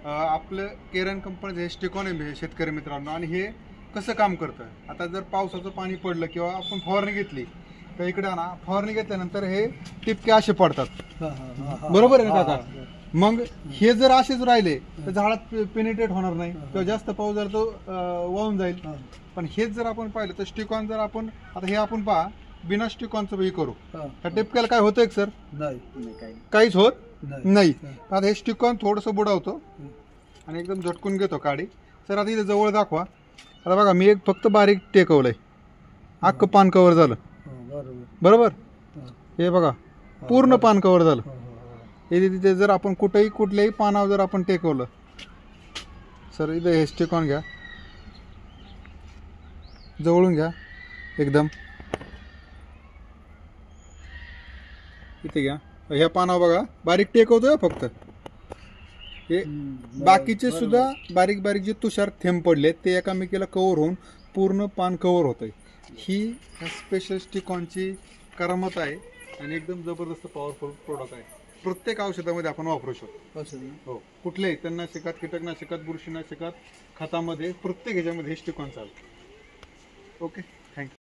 आपलं केरन कंपनीचं हे स्टिकॉन आहे शेतकरी मित्रांनो. आणि हे कसं काम करतं, आता जर पावसाचं पाणी पडलं किंवा आपण फवारणी घेतली तर इकडे ना फवारणी घेतल्यानंतर हे टिपके असे पडतात. बरोबर आहे ना काका? मग हे जर असेच राहिले तर झाडात पेनिट्रेट होणार नाही किंवा जास्त पाऊस झाला तो वाहून जाईल. पण हेच जर आपण पाहिलं तर स्टिकॉन जर आपण आता हे आपण पहा बिना स्टिकॉनचं हे करू, त्या टिपक्याला काय होतंय सर? काहीच होत नाही. आता हे स्टिकॉन थोडंसं बुडावतो आणि एकदम झटकून घेतो काडी. सर आता इथे जवळ दाखवा. आता बघा मी एक फक्त बारीक टेकवलंय, अख्खं पान कव्हर झालं. बरोबर, हे बघा पूर्ण पान कव्हर झालं. हे तिथे जर आपण कुठल्याही पानावर जर आपण टेकवलं, सर इथे हे स्टिकॉन घ्या, जवळून घ्या एकदम, इथे घ्या, ह्या पानावर बघा बारीक टेकवतोय फक्त. हे बाकीचे सुद्धा बारीक बारीक जे तुषार थेंब पडले ते एकामेकीला कव्हर होऊन पूर्ण पान कव्हर होतंय. ही स्पेशल स्टिकॉनची करामत आहे आणि एकदम जबरदस्त पॉवरफुल प्रोडक्ट आहे. प्रत्येक औषधामध्ये आपण वापरू शकतो. हो, कुठल्याही तणनाशकात, कीटकनाशकात, बुरशीनाशकात, खतामध्ये, प्रत्येक ह्याच्यामध्ये हे स्टिकॉन चालतं. Okay, thank you.